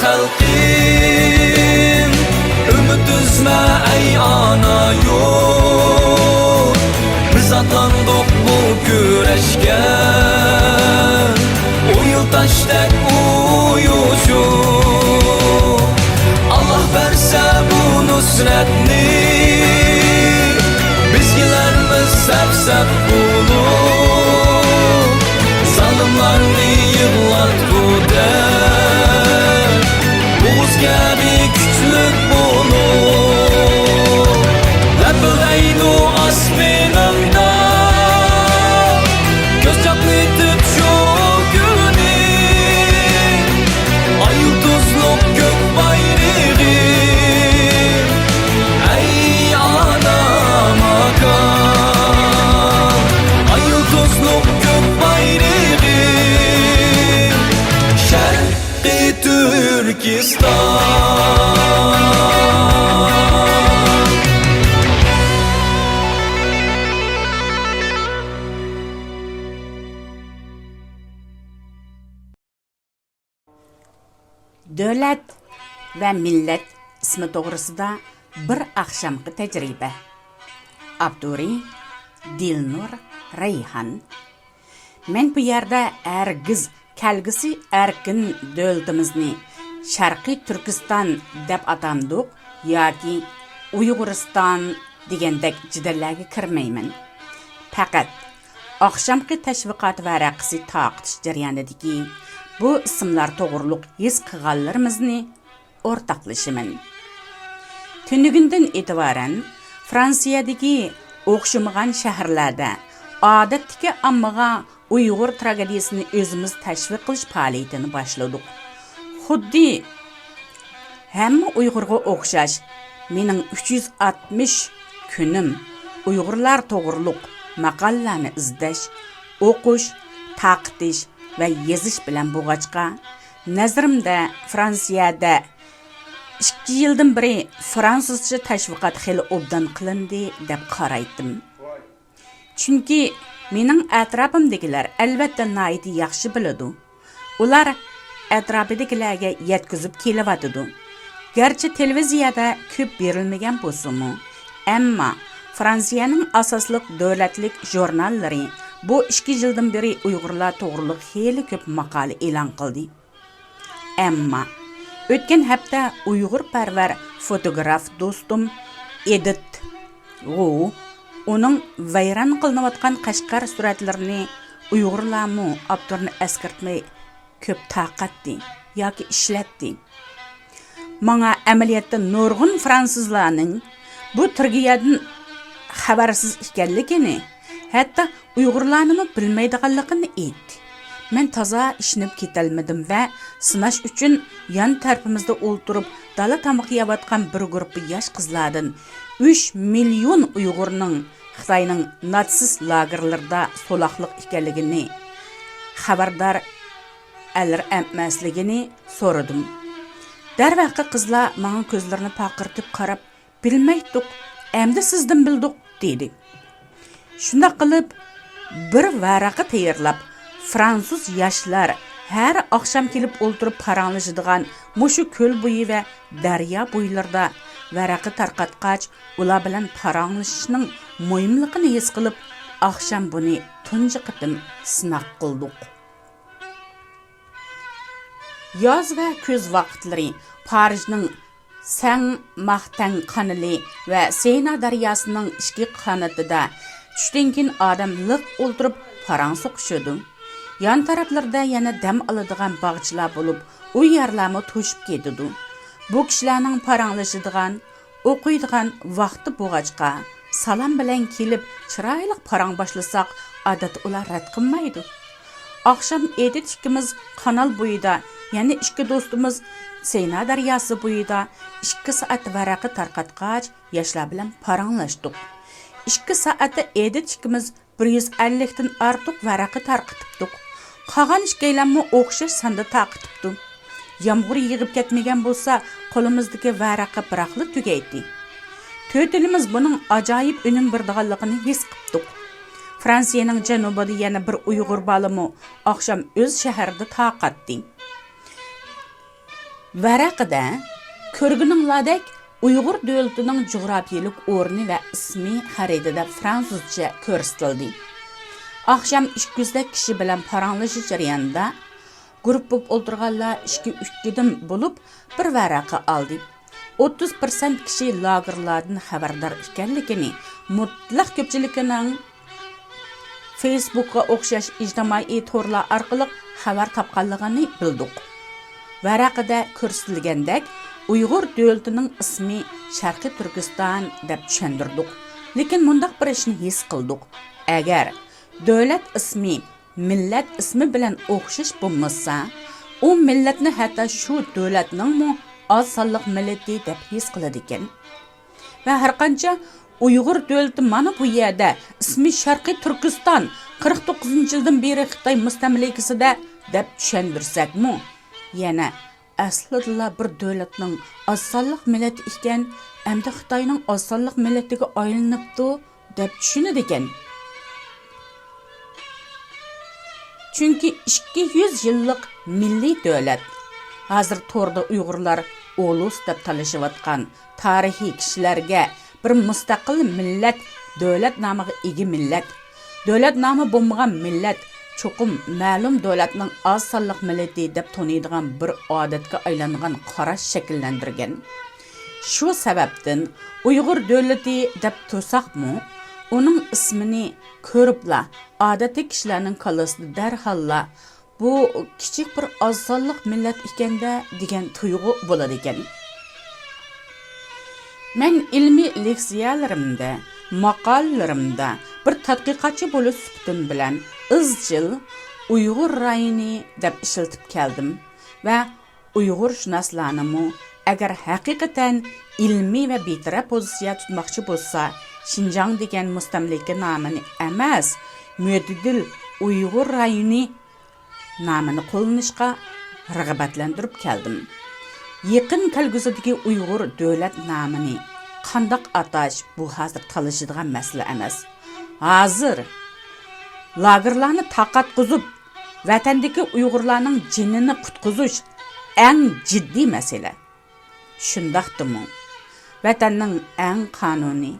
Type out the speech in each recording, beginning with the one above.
xalqim, ümid üzme ey ana yurt. Biz atlandık bu güreşke, o yıl taştek uyuşup. Allah verse bu nusretni, bizgilerimiz sep bulup. Zalimlarni yığlatguda, Oğuz gibi küçlük bulup. Lepileydu asminimda, göz çaplaytıp şu günü. Ay yıldızlık gök bayrağı, ey anam akan. Ay yıldızlık gök bayrağı, Şerqi Türkistan. Devlet ve millet ismi doğrusida bir akşamki tecrübe. Abduri Dilnur Reyhan. Men bu yerde ergiz kelgisi erkin devletimizni Şarkı Türkistan deb atamdık yoki Uyg'uriston degandek jidallarga kirmayman. Faqat akşamki tashviqot varaqasi taqtish jarayonidagi bu ismlar to'g'riliq his qilganlarimizni o'rtoqlashiman. Tunigundan e'tiboran Fransiyadagi o'xshamagan shaharlarda odatdagi ommaga Uyg'ur tragediyasini o'zimiz tashviq qilish faoliyatini boshladik. Xuddi hamma Uyg'urga o'xshash mening 360 kunim Uyg'urlar to'g'riliq maqollarni izlash, o'qish, taqtish ve yezish bilan bo'lg'achqa, nazarimda Fransiyada 2 yildan beri fransuzcha tashviqot xeli obdan qilindi deb qaraydim. Chunki mening atrofimdagilar albatta noiti yaxshi biladi. Ular atrofidagilarga yetkazib kelyapti. Garchi televiziyada ko'p berilmagan bo'lsa-mu, ammo Fransiyaning asosliq davlatlik jurnallari bu 2 yildan beri Uyg'urlar to'g'riliq xeyli ko'p maqola e'lon qildi. Ammo o'tgan hafta Uyg'ur parvar fotograf do'stim Edit uning vayron qilinayotgan Qashqar suratlarini Uyg'urlarmi Abdurni eskartmay ko'p taqatdi yoki ishlatdi. Menga amaliyotda nurg'un fransuzlarning bu tragediyadan xabarsiz ekanligini, hatta Uyg'urlarni bilmaydiganligini aytdi. Men toza ishinib ketalmadim va sinash uchun yon tarafimizda o'ltirib dala tamoq yeyotgan bir guruh yosh qizlardan 3 million Uyg'urning Xitoyning natsist lagerlarida solaqliq ekanligini, xabardor alir emasligini so'radim. Darvaqa qizlar menga ko'zlarini paqirtib qarab, bilmaydik, endi sizdan bildik dedi. Shunda qilib bir varaqa tayyorlab, fransuz yoshlar har oqshom kelib o'ltirib paranglashadigan mushu ko'l bo'yi va daryo bo'ylarida varaqa tarqatqach, ular bilan paranglashishning muhimligini his qilib, oqshom buni tunji qitim sinaq qildik. Yoz va kuz vaqtlari Parijning Saint-Martin kanali va Sena daryosining ikki qanotida tushdan keyin odam liq o'ltirib parang so'qishadi. Yan taraflarda yana dam oladigan bog'chilar bo'lib, u yerlarni to'shib ketadi. Bu kishilarning paranglashadigan, o'qiydigan vaqti bo'g'achqa, salom bilan kelib chiroyli parang boshlasak, odat ular rad qilmaydi. Oqshom Edit ikkimiz kanal bo'yida, ya'ni ikki do'stimiz Sena daryosi bo'yida 2 soat varaqa tarqatqach, yoshlar bilan paranglashdik. 2 soatda Edit ikkimiz 150 dan ortiq varaqa tarqatibdik. Qolgan ikkilamni o'xshash sonda tarqatibdi. Yomg'ir yig'ib ketmagan bo'lsa, qo'limizdagi varaqa biraqli tugaydi. To'tilimiz buning ajoyib unum berdiganligini his qildik. Fransiyaning janubida yana bir Uyg'ur balimi oqshom o'z shaharida tarqatdi. Varaqida ko'rguninglardek Uyg'ur davlatining jug'rafiyalik o'rni va ismi xaritada fransuzcha ko'rsatildi. Akşam 200 kişi bilan paranglashish jarayonida guruh bo'lib o'tirganlar 2-3 bo'lib bir varaqa oldi. 30% kishi lagerlardan xabardor ekanligini, mutlaq ko'pchiligining Facebook'a o'xshash ijtimoiy torlar orqali xabar topganligini bildik. Varaqada ko'rsatilgandek, Uyg'ur davlatining ismi Sharqiy Turkiston deb tushundirdik. Lekin mundaq bir ishni his qildik. Agar davlat ismi millat ismi bilan o'xshash bo'lmasa, u millatni hatto shu davlatning oz sonliq millati deb his qiladi ekan. Va har qancha Uyg'ur davlati mana bu yerda ismi Sharqiy Turkiston 49-yildan beri Xitoy mustamlikasida deb tushundirsakmi, yana aslida bir davlatning oz sonliq millati ekan, endi Xitoyning oz sonliq millatiga aylanibdi deb tushunadi ekan. Chunki 200 yillik milliy davlat hozir to'rda Uyg'urlar ulus deb talashayotgan tarixiy kishilarga bir mustaqil millat, davlat nomiga ega millat, davlat nomi bo'lmagan millat, cho'qim ma'lum davlatning oz sonliq millati deb taniydigan bir odatga aylangan qarash shakllantirgan. Shu sababdan Uyg'ur davlati deb to'saqmi, uning ismini ko'ribla odatiy kishilarning qallasida darhalla bu kichik bir oz sonliq millat ekanda degan tuyg'u bo'ladi ekan. Men ilmiy leksiyalarimda, maqolalarimda bir tadqiqotchi bo'lish suhbatim bilan izchil Uyg'ur rayoni deb ishlatib keldim va Uyg'ur shunoslarni agar haqiqatan ilmiy va betaraf pozitsiya tutmoqchi bo'lsa, Şinjan degan mustamlika nomini emas, mo'tadil Uyg'ur rayoni nomini qo'llanishga rag'batlantirib keldim. Yaqin kelgusidagi Uyg'ur davlat nomini qandoq atash bu hozir talashadigan masala emas. Hozir lagerlarni taqatqizib, vatandagi Uyg'urlarning jinini qutqizish eng jiddiy masala. Shundaqdimi? Vatanning eng qonuniy,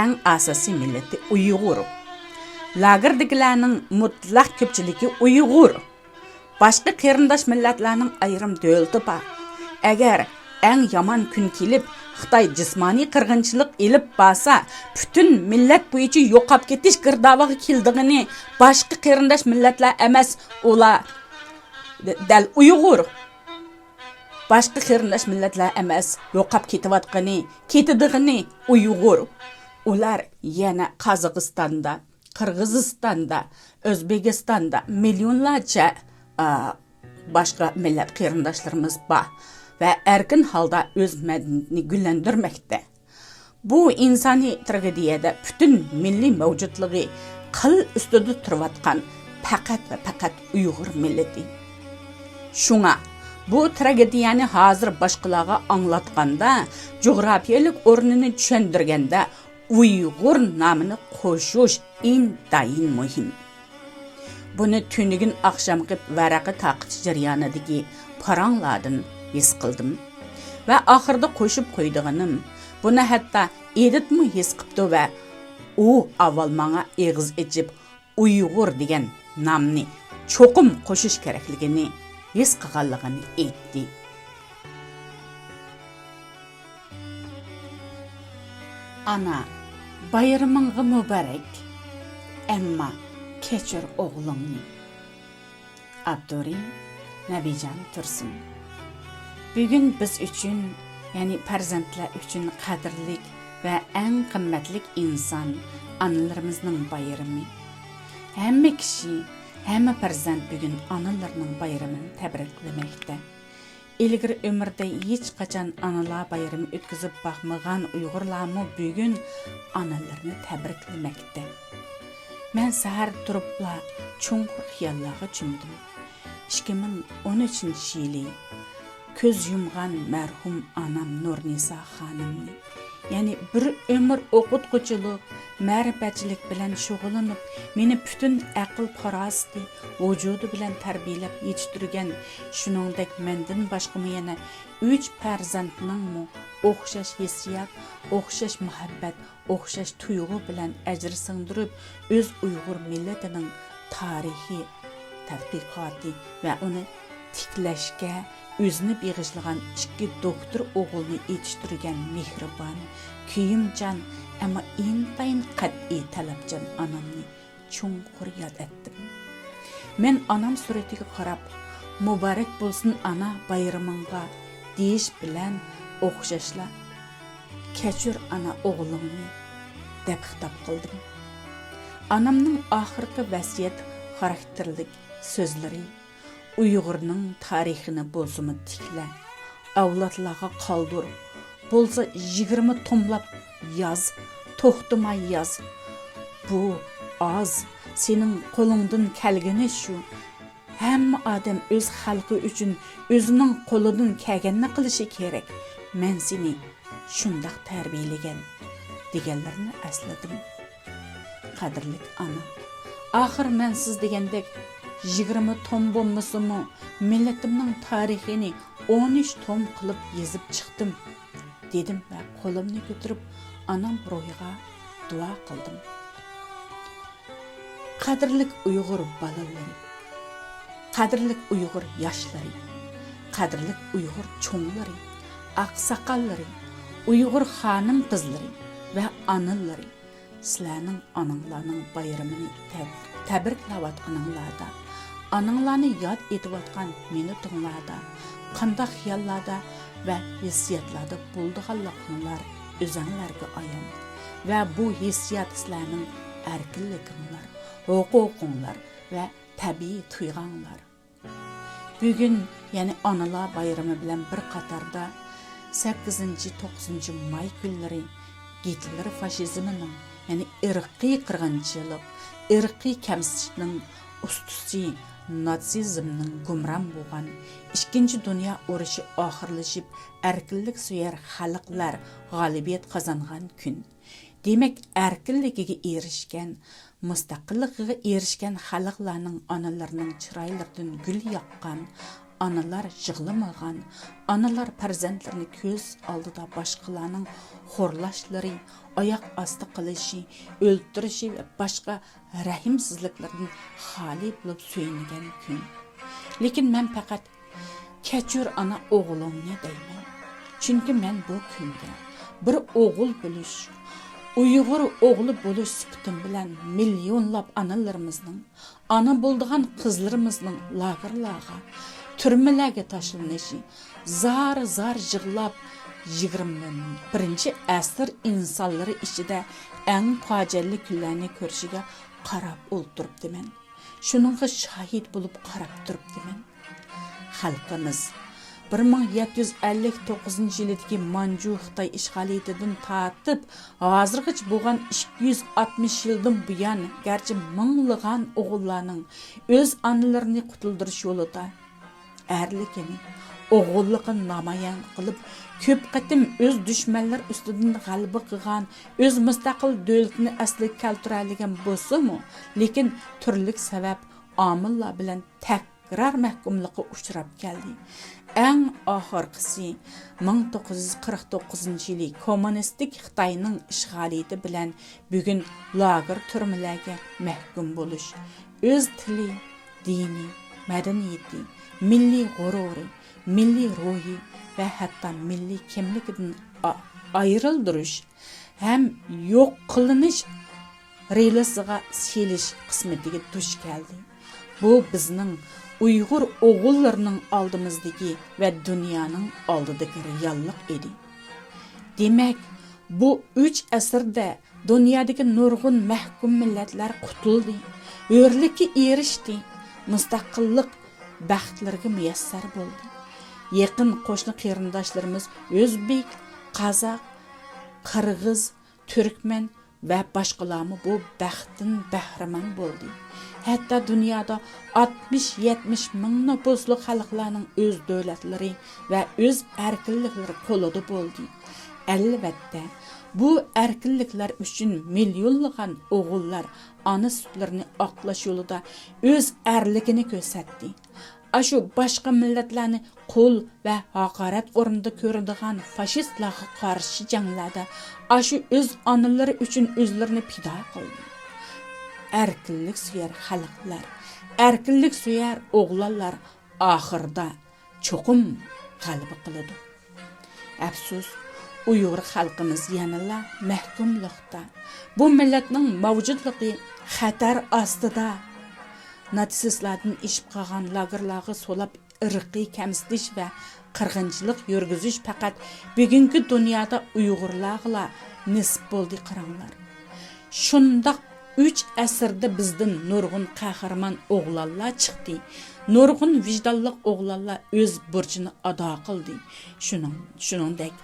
eng asosiy millati Uyg'ur. Lagerdagilarning mutlaq ko'pchiligi Uyg'ur. Boshqa qarindosh millatlarning ayrim davlati bor. Agar eng yomon kun kelib, Xitoy jismoniy qirg'inchilik elib borsa, butun millat bo'yicha yo'qab ketish girdavaga keldigini boshqa qarindosh millatlar emas, ular dal Uyg'ur. Boshqa qarindosh millatlar emas, yo'qab ketidigini Uyg'ur. Ular yana Qozog'istonda, Qirg'izistonda, O'zbekistonda millionlarcha boshqa millat qarindoshlarimiz bor va erkin holda o'z madaniyatini gullantirmoqda. Bu insoniy tragediyada butun milliy mavjudligi qil ustida turayotgan faqat va faqat Uyg'ur millati. Shunga bu tragediyani hozir boshqalarga anglatganda, jug'rafiyalik o'rnini tushuntirganda Uyg'ur nomini qo'shish intayin muhim. Buni tunigin oqshomgi varaqa taqish jarayonidagi paranglardan his qildim va oxirida qo'shib qo'ydiganim, buni hatto Editmi his qildi va u avval menga eg'iz ichib Uyg'ur degan nomni cho'qim qo'shish kerakligini his qilganligini aytdi. Ana, bayramingga muborak. Emma kechir o'g'limni. Abdurin Nabijan Tursun. Bugun biz uchun, ya'ni farzandlar uchun qadrli va eng qimmatli inson onalarimizning bayrami. Hamma kishi, hamma farzand bugun onalarining bayramini tabriklamoqda. Ilgir ömürde hiç qachon analar bayrami o'tkazib baxmagan Uyg'urlarmi bugun analarni tabriklamoqda. Men sahar turibla chunqur xiyollarga cho'mdim. 2013 yili ko'z yumgan marhum onam Nurnisa xonimni yani bir ömür o'qitquchilik, ma'rifatchilik bilan shug'ullanib, meni butun aql farosati, vujudi bilan tarbiyalab yetishtirgan, shuningdek mendan boshqa yana 3 farzandning o'xshash hissiyat, o'xshash muhabbat, o'xshash tuyg'u bilan ajr singdirib, o'z Uyg'ur millatining tarixiy tadqiqoti va uni tiklashga o'zini beg'ishlagan 2 doktor o'g'ilni yetishtirgan mehribon, kuyimchan, ammo intayin qat'iy talabchan onamni chunqur yod etdim. Men onam suratiga qarab, muborak bo'lsin ana bayramingga deyish bilan o'xshashla kechir ana o'g'limni deb xitob qildim. Onamning oxirgi vasiyat xarakterlik so'zlari Uyg'urning tarixini bo'lsimi tikla, avlodlarga qoldir, bo'lsa 20 tomlab yoz, to'xtamay yoz. Bu oz, sening qo'lingdan kelgani shu. Hamma odam o'z xalqi uchun o'zining qo'lidan kelganini qilishi kerak. Men seni shundoq tarbiyalagan deganlarni esladim. Qadrli ana, axir men siz degandek 20 tom bo'lmasimi, millatimning tarixini 13 tom qilib yozib chiqdim, dedim va qo'limni ko'tarib onam ruhiga duo qildim. Qadrli Uyg'ur bolalari, qadrli Uyg'ur yoshlari, qadrli Uyg'ur cho'nglari, oqsoqollari, Uyg'ur xonim qizlari va onalari, sizlarning onanglarning bayramini tabriklayotganinglarda, onanglarni yod etayotgan minutinglarda, qanday xiyollarda va hissiyotlarda bo'lganliginglar o'zinglarga ayon va bu hissiyot sizlarning erkinliginglar, huquqinglar va tabiiy tuyg'anglar. Bugun ya'ni onalar bayrami bilan bir qatorda 8-9 may kunlari Gitler faşizmining, ya'ni irqiy qirg'inchilik, irqiy kamsitishning ustusi natsizmning gumron bo'lgan 2 dunyo urushi oxirlashib, erkinlik suyar xalqlar g'olibiyat qozongan kun. Demak, erkinligiga erishgan, mustaqilligiga erishgan xalqlarning onalarining chiroylaridan gul yoqqan, analar yig'lamagan, analar farzandlarini ko'z oldida boshqalarning xo'rlashlari, oyoq osti qilishi, o'ldirishi va boshqa rahimsizliklardan xoli bo'lib suyungan kun. Lekin men faqat kechir ana o'g'limni deyman. Chunki men bu kunda bir o'g'il bo'lish, Uyg'ur o'g'li bo'lish sifatim bilan millionlab onalarimizning, ona bo'ldigan qizlarimizning lagerlarga, turmalarga tashlanishi, zar yig'lab 21-asr insonlari ichida eng fojiali kunlarni ko'rishiga qarab o'ltiribdiman. Shuningga shohid bo'lib qarab turibdiman. Xalqimiz 1759-yildagi Manju Xitoy ishg'oliyatidan tortib, hozirgacha bo'lgan 260 yildan buyon garchi minglagan o'g'illarning o'z onalarini qutuldirish yo'lida erlikini, o'g'illigini namoyon qilib, ko'p qatim o'z dushmanlar ustidan g'alaba qilgan, o'z mustaqil davlatini asliga keltiradigan bo'lsa-mu, lekin turli sabab omillar bilan takrar mahkumlikka uchrab keldi. Eng oxirgisi 1949-yili kommunistik Xitoyning ishg'oliyati bilan bugun lager turmalarga mahkum bo'lish, o'z tili, dini, madaniyati, milliy g'ururi, milliy ruhi va hatto milliy kimligidan ayrildirish ham yo'q qilinish relasiga selish qismatiga duch keldi. Bu bizning Uyg'ur o'g'illarining oldimizdagi va dunyoning oldidagi reallik edi. Demak, bu 3 asrda dunyodagi nurg'un mahkum millatlar qutuldi, o'rlikka erishdi, mustaqillik baxtlarga muyassar bo'ldi. Yaqin qo'shni qarindoshlarimiz o'zbek, qozoq, qirg'iz, turkman va boshqalarmi bu baxtdan bahramand bo'ldi. Hatto dunyoda 60-70 ming nüfusli xalqlarning o'z davlatlari va o'z erkinliklari qo'lida bo'ldi. Albatta, Bu erkinlikler üçün milyonlagan oğullar ana sütlerini aqlash yolida öz erligini gösterdi. Aşu başqa milletlarni qo'l va haqorat o'rnida ko'radigan faşistlarga qarshi janglarda aşu öz analari üçün özlerini pido qildi. Erkinlik suyer xalqlar, erkinlik suyer o'g'lonlar oxirida cho'qim g'alaba qiladi. Afsus, Uyghur xalqimiz yanala mahkumliqda. Bu millatning mavjudligi xatar ostida. Natsistlardan ishib qolgan lagerlarga solab irqiy kamsitish va qirg'inchilik yurgizish faqat bugungi dunyoda Uyg'urlarga nisb bo'ldi qaranglar. Shundaq 3 asrda bizdan nurg'un qahramon o'g'lonlar chiqdi. Nurg'un vijdonli o'g'lonlar o'z burchini ado qildi. Shuningdek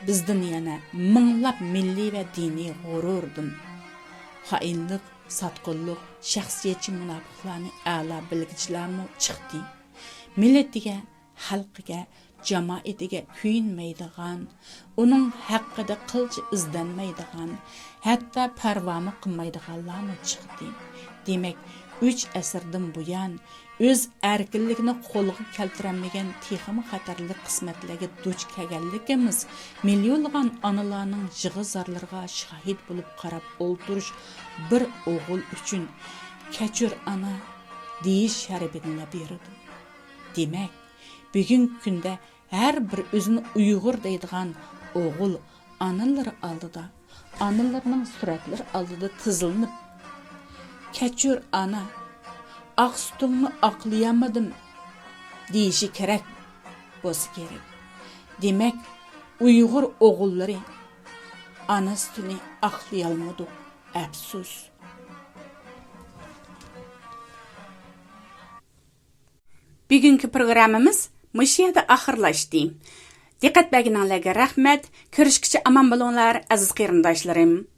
bizdan yana minglab milliy va diniy g'ururdan xoinlik, satqinlik, shaxsiyatchi munofiqlarni a'lo bilgichlarmi chiqdi. Millatiga, xalqiga, jamoatiga kuyinmaydigan, uning haqida qilchi izlanmaydigan, hatto parvomi qilmaydiganlarmi chiqdi. Demak, 3 asrdan buyon o'z erkinligini qo'lga keltirmagan texmi xatarli qismatlarga duch kelganligimiz millionlagan onalarning jig'izarlarga shahid bo'lib qarab o'ltirish bir o'g'il uchun kechir ana deyish sharafini berdi. Demak, bugungi kunda har bir o'zini Uyg'ur deydigan o'g'il analari oldida, analarning suratlari oldida tizilib kechir ana, aq sütümni aqlayamadım deyishi kerak bo'lsa kerak. Demak, Uyg'ur o'g'illari ana sütini aqlayolmadi. Afsus. Bugungi programmamiz müşiyada oxirlashdi. Diqqat berganingizga rahmat. Ko'rishguncha omon bo'linglar, aziz qarindoshlarim.